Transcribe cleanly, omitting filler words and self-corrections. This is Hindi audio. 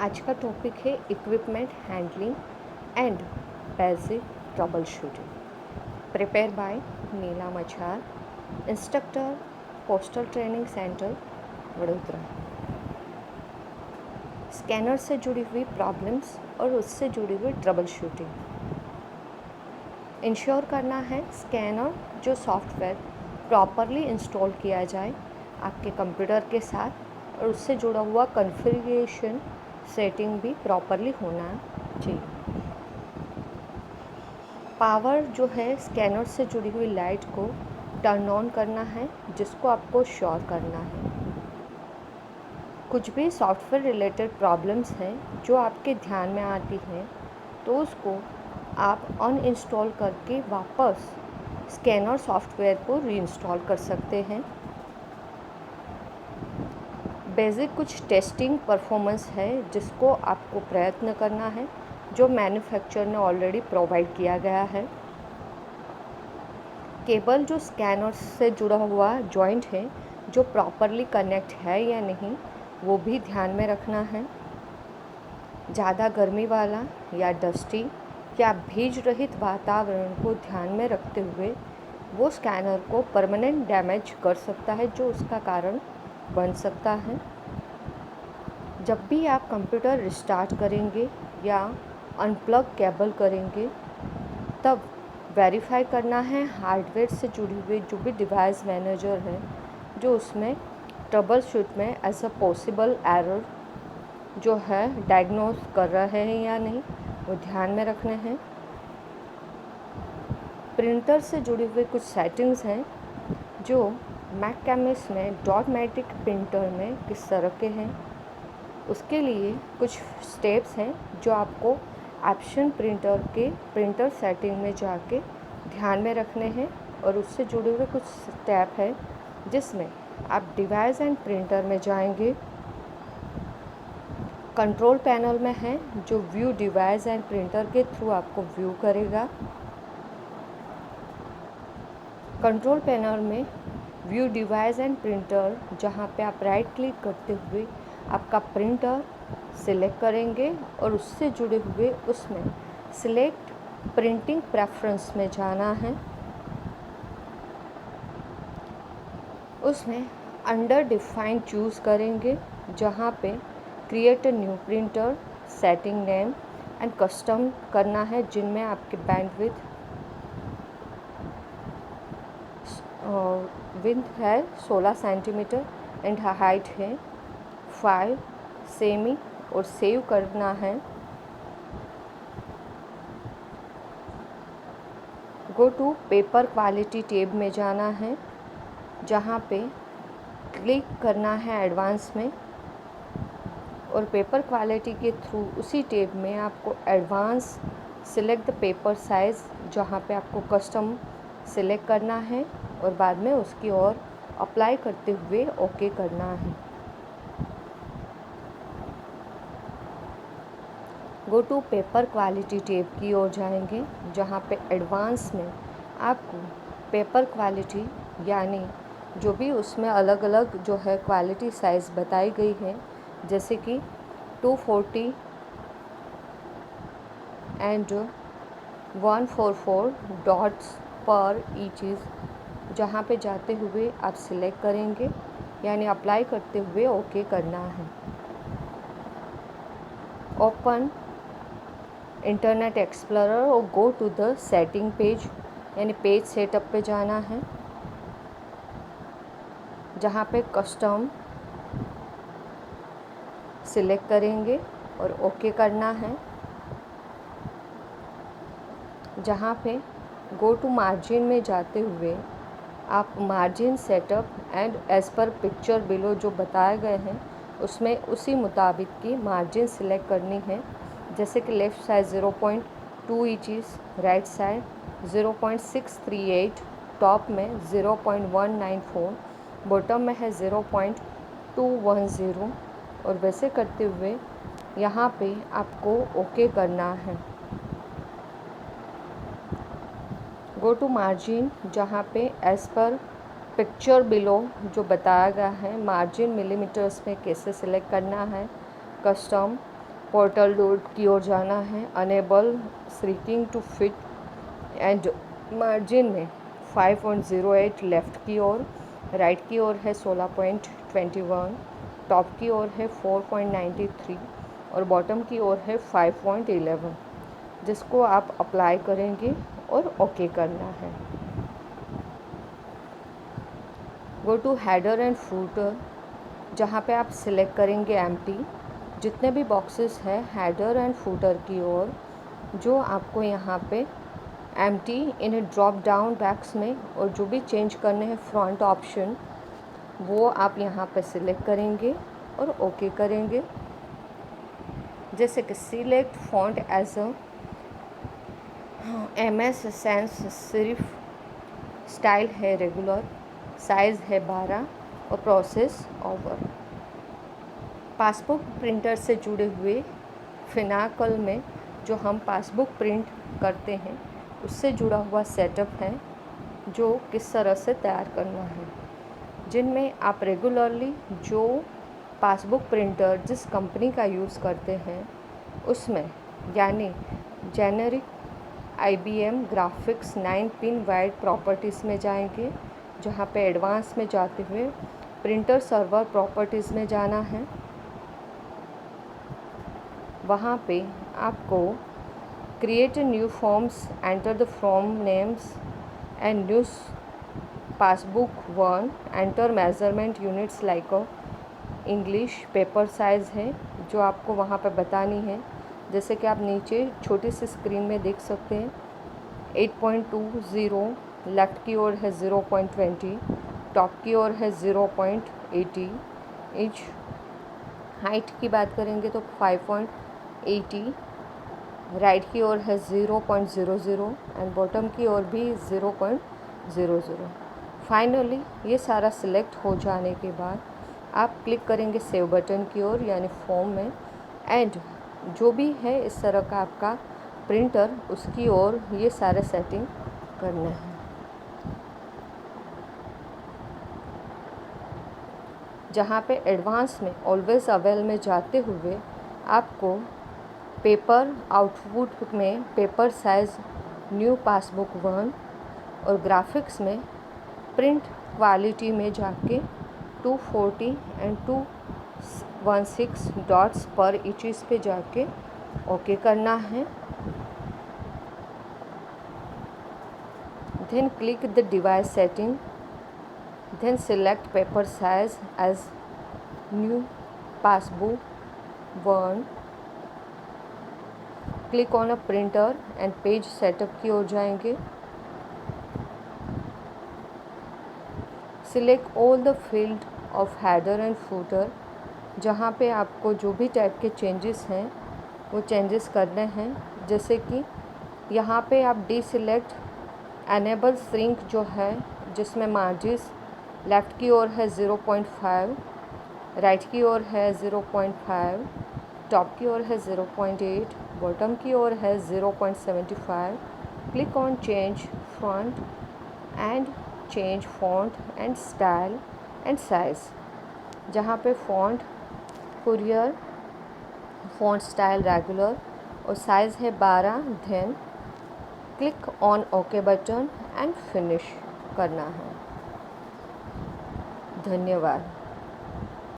आज का टॉपिक है equipment handling and basic troubleshooting. Prepare by Neela Machhar, instructor, postal training centre, Vadodara. Scanner से जुड़ी हुई प्रॉब्लम्स और उससे जुड़ी हुई ट्रबल शूटिंग। इंश्योर करना है स्कैनर जो सॉफ्टवेयर प्रॉपरली इंस्टॉल किया जाए आपके कंप्यूटर के साथ, और उससे जुड़ा हुआ कॉन्फ़िगरेशन सेटिंग भी प्रॉपरली होना चाहिए। पावर जो है स्कैनर से जुड़ी हुई लाइट को टर्न ऑन करना है, जिसको आपको श्योर करना है। कुछ भी सॉफ्टवेयर रिलेटेड प्रॉब्लम्स हैं जो आपके ध्यान में आती हैं, तो उसको आप अनइंस्टॉल करके वापस स्कैनर सॉफ्टवेयर को रीइंस्टॉल कर सकते हैं। बेसिक कुछ टेस्टिंग परफॉर्मेंस है जिसको आपको प्रयत्न करना है, जो मैन्युफैक्चरर ने ऑलरेडी प्रोवाइड किया गया है। केबल जो स्कैनर से जुड़ा हुआ जॉइंट है, जो प्रॉपरली कनेक्ट है या नहीं, वो भी ध्यान में रखना है। ज़्यादा गर्मी वाला या डस्टी या भीज रहित वातावरण को ध्यान में रखते हुए वो स्कैनर को परमानेंट डैमेज कर सकता है, जो उसका कारण बन सकता है। जब भी आप कंप्यूटर रिस्टार्ट करेंगे या अनप्लग केबल करेंगे, तब वेरीफाई करना है हार्डवेयर से जुड़ी हुई जो भी डिवाइस मैनेजर है, जो उसमें ट्रबल शूट में एज अ पॉसिबल एरर जो है डायग्नोस कर रहे हैं या नहीं, वो ध्यान में रखने हैं। प्रिंटर से जुड़ी हुई कुछ सेटिंग्स हैं जो मैक केमिस्ट में डॉटमेटिक प्रिंटर में किस तरह के हैं, उसके लिए कुछ स्टेप्स हैं जो आपको ऑप्शन प्रिंटर के प्रिंटर सेटिंग में जाके ध्यान में रखने हैं, और उससे जुड़े हुए कुछ स्टेप है जिसमें आप डिवाइस एंड प्रिंटर में जाएंगे। कंट्रोल पैनल में है जो व्यू डिवाइस एंड प्रिंटर के थ्रू आपको व्यू करेगा। कंट्रोल पैनल में व्यू डिवाइस एंड प्रिंटर, जहाँ पे आप राइट क्लिक करते हुए आपका प्रिंटर सिलेक्ट करेंगे और उससे जुड़े हुए उसमें सिलेक्ट प्रिंटिंग प्रेफरेंस में जाना है। उसमें अंडर डिफाइन चूज़ करेंगे, जहाँ पे create a new printer, setting name and custom करना है, जिनमें आपके बैंडविड्थ विड्थ है 16 सेंटीमीटर एंड हाइट है 5 सेमी, और सेव करना है। Go to paper quality tab में जाना है, जहाँ पे क्लिक करना है एडवांस में, और पेपर क्वालिटी के थ्रू उसी टैब में आपको advance select the paper size, जहाँ पे आपको कस्टम सिलेक्ट करना है और बाद में उसकी ओर अप्लाई करते हुए ओके करना है। Go to paper quality tab की ओर जाएंगे, जहाँ पे एडवांस में आपको पेपर क्वालिटी यानी जो भी उसमें अलग अलग जो है क्वालिटी साइज़ बताई गई है, जैसे कि 240 एंड 144 डॉट्स पर ईच, जहाँ पे जाते हुए आप सिलेक्ट करेंगे यानी अप्लाई करते हुए ओके करना है। ओपन इंटरनेट एक्सप्लोरर और go to the setting page यानी पेज सेटअप पे जाना है, जहाँ पे कस्टम सिलेक्ट करेंगे और ओके करना है। जहाँ पे गो टू मार्जिन में जाते हुए आप margin setup and as per picture below जो बताए गए हैं, उसमें उसी मुताबिक की मार्जिन सिलेक्ट करनी है, जैसे कि left side 0.2 inches, right side 0.638, top में 0.194, बॉटम में है 0.210, और वैसे करते हुए यहाँ पे आपको ओके करना है। गो टू मार्जिन, जहाँ पे एज़ पर पिक्चर बिलो जो बताया गया है मार्जिन मिलीमीटर्स में कैसे सिलेक्ट करना है, कस्टम पोर्टल डोर की ओर जाना है, enable shrinking to fit and margin में 5.08 लेफ़्ट की ओर, राइट की ओर है 16.21, टॉप की ओर है 4.93 और बॉटम की ओर है 5.11, जिसको आप अप्लाई करेंगे और ओके करना है। Go to header and footer, जहाँ पे आप सिलेक्ट करेंगे एम्प्टी, जितने भी बॉक्सेस हैं हेडर एंड फूटर की ओर, जो आपको यहाँ पे एम्प्टी इन ड्रॉप डाउन बॉक्स में, और जो भी चेंज करने हैं फ्रंट ऑप्शन वो आप यहाँ पे सिलेक्ट करेंगे और ओके करेंगे। जैसे कि select font as a MS Sans Serif, style है रेगुलर, साइज़ है 12 और प्रोसेस ओवर। पासबुक प्रिंटर से जुड़े हुए फिनाकल में जो हम पासबुक प्रिंट करते हैं उससे जुड़ा हुआ सेटअप है, जो किस तरह से तैयार करना है, जिनमें आप रेगुलरली जो पासबुक प्रिंटर जिस कंपनी का यूज़ करते हैं उसमें, यानी generic IBM graphics 9 pin wide properties में जाएंगे, जहाँ पे एडवांस में जाते हुए प्रिंटर सर्वर प्रॉपर्टीज़ में जाना है। वहाँ पे आपको create new forms, enter the form names and news passbook 1, enter measurement units like English, paper size है जो आपको वहाँ पे बतानी है। जैसे कि आप नीचे छोटी सी स्क्रीन में देख सकते हैं 8.20, लेफ़्ट की ओर है 0.20, टॉप की ओर है 0.80 इंच, हाइट की बात करेंगे तो 5.80, राइट की ओर है 0.00 एंड बॉटम की ओर भी 0.00। फाइनली ये सारा सिलेक्ट हो जाने के बाद आप क्लिक करेंगे सेव बटन की ओर, यानी फॉर्म में, एंड जो भी है इस तरह का आपका प्रिंटर उसकी ओर ये सारे सेटिंग करना है। जहाँ पे एडवांस में ऑलवेज अवेल में जाते हुए आपको पेपर आउटपुट में पेपर साइज़ न्यू पासबुक 1 और ग्राफिक्स में प्रिंट क्वालिटी में जाके 240 एंड 216 डॉट्स पर इंचेस पे जाके ओके करना है। Then click the device setting, then select paper size as new passbook 1, click on a printer and page setup की ओर जाएंगे। Select all the field of header and footer, जहाँ पे आपको जो भी टाइप के चेंजेस हैं वो चेंजेस करने हैं। जैसे कि यहाँ पे आप डीसिलेक्ट एनेबल श्रिंक जो है, जिसमें मार्जिन लेफ़्ट की ओर है 0.5, राइट की ओर है 0.5, टॉप की ओर है 0.8, बॉटम की ओर है 0.75। Click on change font and change font and style and size, जहाँ पे font Courier, font style regular और साइज़ है 12। Then click on okay button and finish करना है। धन्यवाद।